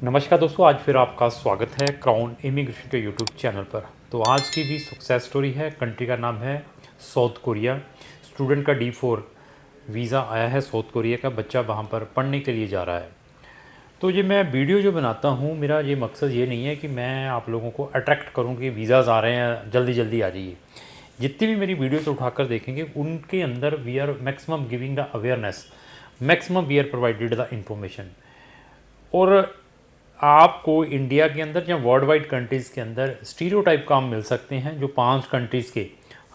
नमस्कार दोस्तों, आज फिर आपका स्वागत है क्राउन इमिग्रेशन के यूट्यूब चैनल पर। तो आज की भी सक्सेस स्टोरी है। कंट्री का नाम है साउथ कोरिया। स्टूडेंट का D4 वीज़ा आया है साउथ कोरिया का, बच्चा वहाँ पर पढ़ने के लिए जा रहा है। तो ये मैं वीडियो जो बनाता हूँ, मेरा ये मकसद ये नहीं है कि मैं आप लोगों को अट्रैक्ट करूँ कि वीज़ाज़ आ रहे हैं, जल्दी जल्दी आ जाइए। जितनी भी मेरी वीडियोस उठाकर देखेंगे उनके अंदर we are maximum giving the awareness, maximum we are provided the information. और आपको इंडिया के अंदर या वर्ल्ड वाइड कंट्रीज़ के अंदर स्टीरियोटाइप काम मिल सकते हैं, जो 5 कंट्रीज़ के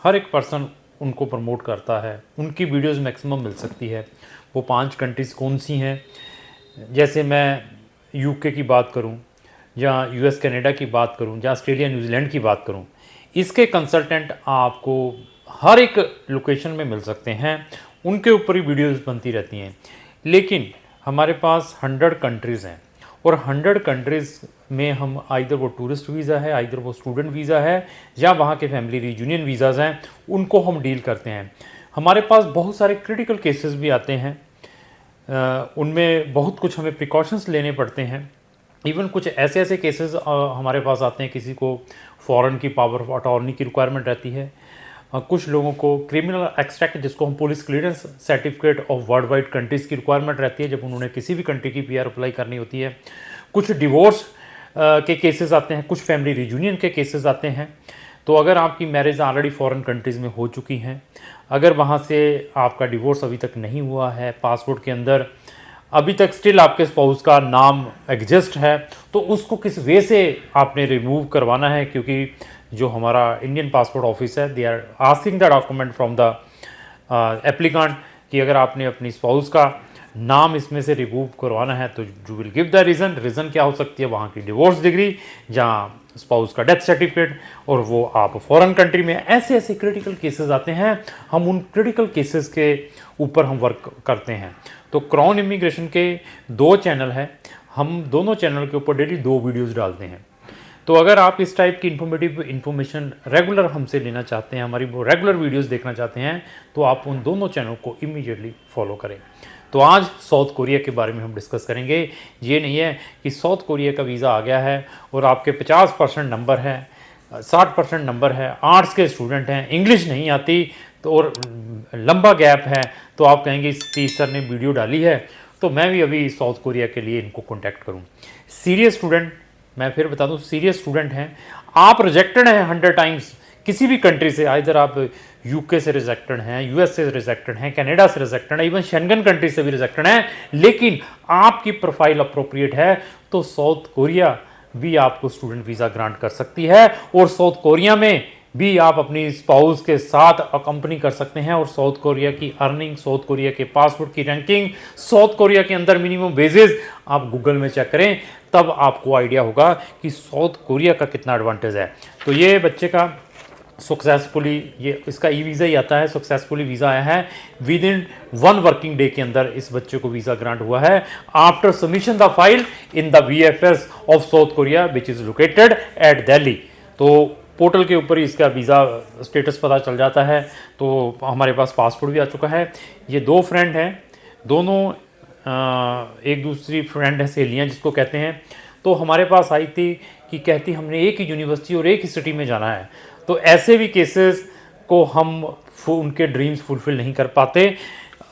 हर एक पर्सन उनको प्रमोट करता है, उनकी वीडियोस मैक्सिमम मिल सकती है। वो 5 कंट्रीज़ कौन सी हैं? जैसे मैं यूके की बात करूं, या यूएस कनाडा की बात करूं, या ऑस्ट्रेलिया न्यूजीलैंड की बात करूं, इसके कंसल्टेंट आपको हर एक लोकेशन में मिल सकते हैं, उनके ऊपर ही वीडियोस बनती रहती हैं। लेकिन हमारे पास 100 कंट्रीज़ हैं और 100 कंट्रीज़ में हम आइदर वो टूरिस्ट वीज़ा है, आइदर वो स्टूडेंट वीज़ा है, या वहाँ के फैमिली रीयूनियन वीज़ाज़ हैं, उनको हम डील करते हैं। हमारे पास बहुत सारे क्रिटिकल केसेस भी आते हैं, उनमें बहुत कुछ हमें प्रिकॉशंस लेने पड़ते हैं। इवन कुछ ऐसे केसेस हमारे पास आते हैं, किसी को फॉरेन की पावर ऑफ अटॉर्नी की रिक्वायरमेंट रहती है, कुछ लोगों को क्रिमिनल एक्सट्रैक्ट, जिसको हम police clearance certificate of world wide countries की रिक्वायरमेंट रहती है जब उन्होंने किसी भी कंट्री की PR अप्लाई करनी होती है। कुछ डिवोर्स के केसेस आते हैं, कुछ फैमिली रियूनियन के केसेस आते हैं। तो अगर आपकी मैरिज ऑलरेडी फॉरेन कंट्रीज़ में हो चुकी हैं, अगर वहाँ से आपका डिवोर्स अभी तक नहीं हुआ है, पासपोर्ट के अंदर अभी तक स्टिल आपके स्पाउस का नाम एग्जिस्ट है, तो उसको किस वे से आपने रिमूव करवाना है, क्योंकि जो हमारा इंडियन पासपोर्ट ऑफिस है, they are asking the document from the applicant कि अगर आपने अपनी स्पाउस का नाम इसमें से रिमूव करवाना है तो you will give the reason क्या हो सकती है, वहाँ की डिवोर्स डिग्री या स्पाउस का डेथ सर्टिफिकेट, और वो आप फॉरेन कंट्री में। ऐसे क्रिटिकल केसेस आते हैं, हम उन क्रिटिकल केसेस के ऊपर हम वर्क करते हैं। तो क्राउन इमिग्रेशन के 2 चैनल हैं, हम दोनों चैनल के ऊपर डेली 2 वीडियोज़ डालते हैं। तो अगर आप इस टाइप की इन्फॉर्मेशन रेगुलर हमसे लेना चाहते हैं, हमारी वो रेगुलर वीडियोस देखना चाहते हैं, तो आप उन दोनों चैनल को इमीडिएटली फॉलो करें। तो आज साउथ कोरिया के बारे में हम डिस्कस करेंगे। ये नहीं है कि साउथ कोरिया का वीज़ा आ गया है और आपके 50% नंबर है, 60% नंबर है, आर्ट्स के स्टूडेंट हैं, इंग्लिश नहीं आती, तो और लंबा गैप है, तो आप कहेंगे इस सर ने वीडियो डाली है तो मैं भी अभी साउथ कोरिया के लिए इनको कॉन्टैक्ट करूँ। सीरियस स्टूडेंट, मैं फिर बता दूं, सीरियस स्टूडेंट हैं, आप रिजेक्टेड हैं 100 टाइम्स किसी भी कंट्री से, आइदर आप यूके से रिजेक्टेड हैं, US से रिजेक्टेड हैं, कनाडा से रिजेक्टेड हैं, इवन शेंगन कंट्री से भी रिजेक्टेड हैं, लेकिन आपकी प्रोफाइल अप्रोप्रिएट है, तो साउथ कोरिया भी आपको स्टूडेंट वीज़ा ग्रांट कर सकती है, और साउथ कोरिया में भी आप अपनी स्पाउस के साथ अकम्पनी कर सकते हैं। और साउथ कोरिया की अर्निंग, साउथ कोरिया के पासपोर्ट की रैंकिंग, साउथ कोरिया के अंदर मिनिमम वेजेस आप गूगल में चेक करें, तब आपको आइडिया होगा कि साउथ कोरिया का कितना एडवांटेज है। तो ये बच्चे का सक्सेसफुली, ये इसका वीज़ा ही आता है, सक्सेसफुली वीज़ा आया है। विद इन 1 वर्किंग डे के अंदर इस बच्चे को वीज़ा ग्रांट हुआ है, after submission the file in the VFS of south Korea which is located at Delhi. तो पोर्टल के ऊपर ही इसका वीज़ा स्टेटस पता चल जाता है। तो हमारे पास पासपोर्ट भी आ चुका है। ये 2 फ्रेंड हैं, दोनों एक दूसरी फ्रेंड है, सहेलियाँ जिसको कहते हैं। तो हमारे पास आई थी कि कहती हमने एक ही यूनिवर्सिटी और एक ही सिटी में जाना है। तो ऐसे भी केसेस को हम उनके ड्रीम्स फुलफ़िल नहीं कर पाते।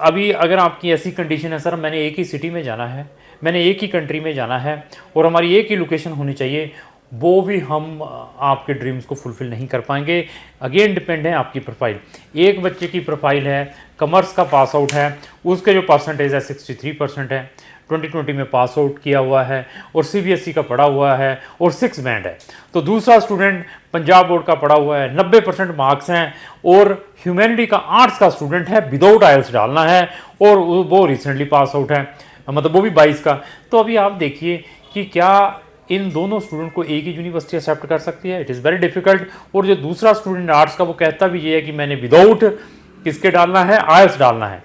अभी अगर आपकी ऐसी कंडीशन है, सर मैंने एक ही सिटी में जाना है, मैंने एक ही कंट्री में जाना है और हमारी एक ही लोकेशन होनी चाहिए, वो भी हम आपके ड्रीम्स को फुलफ़िल नहीं कर पाएंगे। अगेन डिपेंड है आपकी प्रोफाइल। एक बच्चे की प्रोफाइल है, कॉमर्स का पास आउट है, उसके जो परसेंटेज है 63% है, 2020 में पास आउट किया हुआ है और CBSE का पढ़ा हुआ है और 6 बैंड है। तो दूसरा स्टूडेंट पंजाब बोर्ड का पढ़ा हुआ है, 90% मार्क्स हैं, और ह्यूमैनिटी का, आर्ट्स का स्टूडेंट है, विदाउट IELTS डालना है, और वो रिसेंटली पास आउट है, मतलब वो भी 22 का। तो अभी आप देखिए कि क्या इन दोनों स्टूडेंट को एक ही यूनिवर्सिटी एक्सेप्ट कर सकती है? It is very difficult. और जो दूसरा स्टूडेंट आर्ट्स का, वो कहता भी ये है कि मैंने विदाउट किसके डालना है, IELTS डालना है।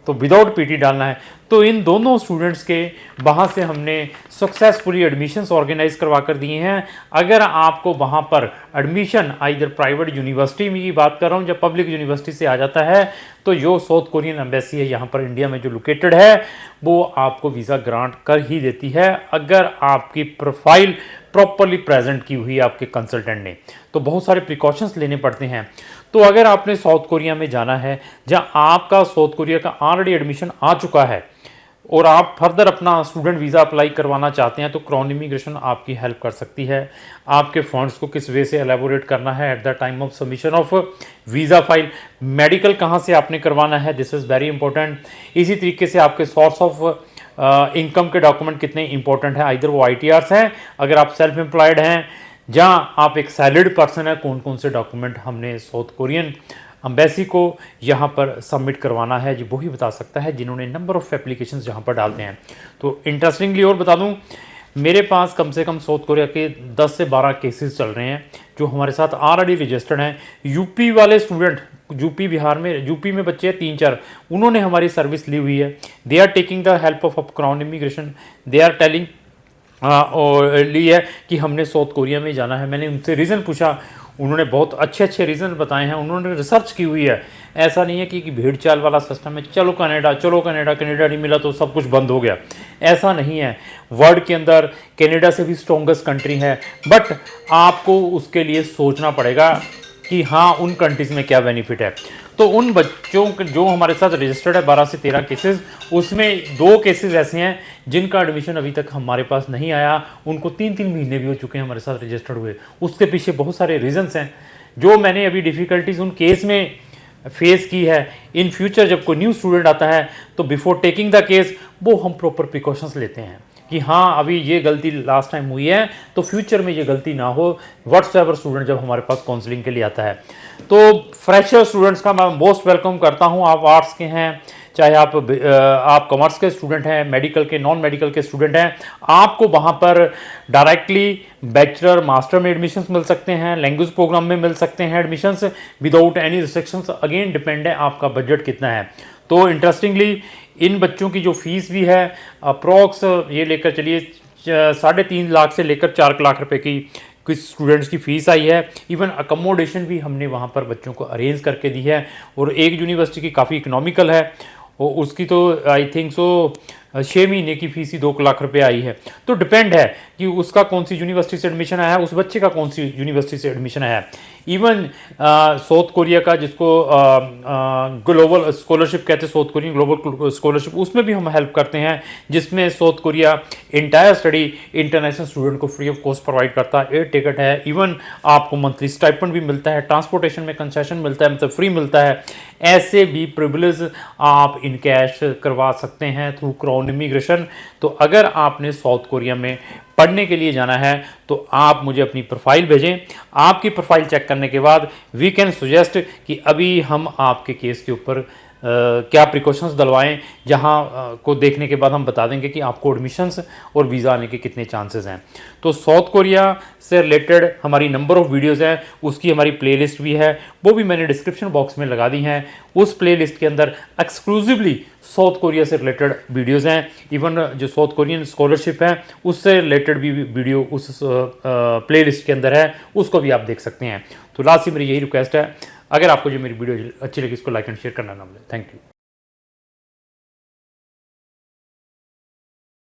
तो विदाउट पीटी डालना है। तो इन दोनों स्टूडेंट्स के वहाँ से हमने सक्सेसफुली एडमिशन्स ऑर्गेनाइज करवा कर दिए हैं। अगर आपको वहाँ पर एडमिशन इधर प्राइवेट यूनिवर्सिटी में की बात कर रहा हूँ, जब पब्लिक यूनिवर्सिटी से आ जाता है तो जो साउथ कोरियन एम्बेसी है यहाँ पर इंडिया में जो लोकेटेड है वो आपको वीज़ा ग्रांट कर ही देती है, अगर आपकी प्रोफाइल प्रॉपरली प्रेजेंट की हुई आपके कंसल्टेंट ने। तो बहुत सारे प्रिकॉशंस लेने पड़ते हैं। तो अगर आपने साउथ कोरिया में जाना है जहां आपका साउथ कोरिया का ऑलरेडी एडमिशन आ चुका है और आप फर्दर अपना स्टूडेंट वीज़ा अप्लाई करवाना चाहते हैं, तो क्राउन इमिग्रेशन आपकी हेल्प कर सकती है। आपके फंड्स को किस वे से एलेबोरेट करना है at the time of submission of visa file, medical कहाँ से आपने करवाना है, दिस इज़ वेरी इंपॉर्टेंट। इसी तरीके से आपके सोर्स ऑफ इनकम के डॉक्यूमेंट कितने इंपॉर्टेंट हैं, इधर वो ITRs हैं, अगर आप सेल्फ एम्प्लॉयड हैं, जहाँ आप एक सैलरीड पर्सन है, कौन कौन से डॉक्यूमेंट हमने साउथ कोरियन एम्बेसी को यहाँ पर सबमिट करवाना है, जो वही बता सकता है जिन्होंने नंबर ऑफ़ एप्लीकेशंस जहाँ पर डालते हैं। तो इंटरेस्टिंगली और बता दूँ, मेरे पास कम से कम साउथ कोरिया के 10 से 12 केसेस चल रहे हैं जो हमारे साथ ऑलरेडी रजिस्टर्ड हैं। यूपी वाले स्टूडेंट, यूपी बिहार में, यूपी में बच्चे हैं 3-4, उन्होंने हमारी सर्विस ली हुई है। They are taking the help of Crown Immigration, they are telling और ली है कि हमने साउथ कोरिया में जाना है। मैंने उनसे रीज़न पूछा, उन्होंने बहुत अच्छे रीज़न बताए हैं, उन्होंने रिसर्च की हुई है। ऐसा नहीं है कि भीड़ चाल वाला सिस्टम है, चलो कनाडा, कनाडा नहीं मिला तो सब कुछ बंद हो गया, ऐसा नहीं है। वर्ल्ड के अंदर कनाडा से भी स्ट्रॉन्गेस्ट कंट्री है, बट आपको उसके लिए सोचना पड़ेगा कि हाँ उन कंट्रीज़ में क्या बेनिफिट है। तो उन बच्चों के जो हमारे साथ रजिस्टर्ड है 12 से 13 केसेस, उसमें 2 केसेस ऐसे हैं जिनका एडमिशन अभी तक हमारे पास नहीं आया, उनको 3-3 महीने भी हो चुके हैं हमारे साथ रजिस्टर्ड हुए। उसके पीछे बहुत सारे रीजंस हैं जो मैंने अभी डिफ़िकल्टीज उन केस में फेस की है। इन फ्यूचर जब कोई न्यू स्टूडेंट आता है तो बिफोर टेकिंग द केस वो हम प्रॉपर प्रिकॉशंस लेते हैं कि हाँ अभी ये गलती लास्ट टाइम हुई है तो फ्यूचर में ये गलती ना हो, व्हाट्सएवर स्टूडेंट जब हमारे पास काउंसलिंग के लिए आता है। तो फ्रेशर स्टूडेंट्स का मैं मोस्ट वेलकम करता हूँ। आप आर्ट्स के हैं, चाहे आप कॉमर्स के स्टूडेंट हैं, मेडिकल के, नॉन मेडिकल के स्टूडेंट हैं, आपको वहाँ पर डायरेक्टली बैचलर मास्टर में एडमिशन्स मिल सकते हैं, लैंग्वेज प्रोग्राम में मिल सकते हैं admissions without any restrictions. Again depend है आपका बजट कितना है। तो इंटरेस्टिंगली इन बच्चों की जो फीस भी है अप्रॉक्स ये लेकर चलिए 3.5 लाख से लेकर 4 लाख रुपए की कुछ स्टूडेंट्स की फ़ीस आई है। इवन अकोमोडेशन भी हमने वहाँ पर बच्चों को अरेंज करके दी है, और एक यूनिवर्सिटी की काफ़ी इकोनॉमिकल है, और उसकी तो आई थिंक सो 6 महीने की फीस ही 2 लाख रुपए आई है। तो डिपेंड है कि उसका कौन सी यूनिवर्सिटी से एडमिशन आया है, उस बच्चे का कौन सी यूनिवर्सिटी से एडमिशन आया है। इवन साउथ कोरिया का जिसको ग्लोबल स्कॉलरशिप कहते हैं, साउथ कोरियन ग्लोबल स्कॉलरशिप, उसमें भी हम हेल्प करते हैं, जिसमें south Korea entire study international student को फ्री ऑफ कॉस्ट प्रोवाइड करता है। एयर टिकट है, इवन आपको मंथली स्टाइपेंड भी मिलता है, ट्रांसपोर्टेशन में कंसेशन मिलता है, मतलब फ्री मिलता है। ऐसे भी प्रिविलेज आप इन कैश करवा सकते हैं थ्रू क्राउन इमिग्रेशन। तो अगर आपने साउथ कोरिया में पढ़ने के लिए जाना है तो आप मुझे अपनी प्रोफाइल भेजें। आपकी प्रोफाइल चेक करने के बाद वी कैन सुजेस्ट कि अभी हम आपके केस के ऊपर क्या प्रिकॉशंस डलवाएं, जहां को देखने के बाद हम बता देंगे कि आपको एडमिशन्स और वीज़ा आने के कितने चांसेस हैं। तो साउथ कोरिया से रिलेटेड हमारी नंबर ऑफ़ वीडियोज़ हैं, उसकी हमारी प्लेलिस्ट भी है, वो भी मैंने डिस्क्रिप्शन बॉक्स में लगा दी हैं। उस प्लेलिस्ट के अंदर एक्सक्लूसिवली साउथ कोरिया से रिलेटेड वीडियोज़ हैं। इवन जो साउथ कोरियन स्कॉलरशिप है उससे रिलेटेड भी वीडियो उस प्लेलिस्ट के अंदर है, उसको भी आप देख सकते हैं। तो लास्ट में मेरी यही रिक्वेस्ट है, अगर आपको जो मेरी वीडियो अच्छी लगी इसको लाइक एंड शेयर करना ना भूलें। Thank you.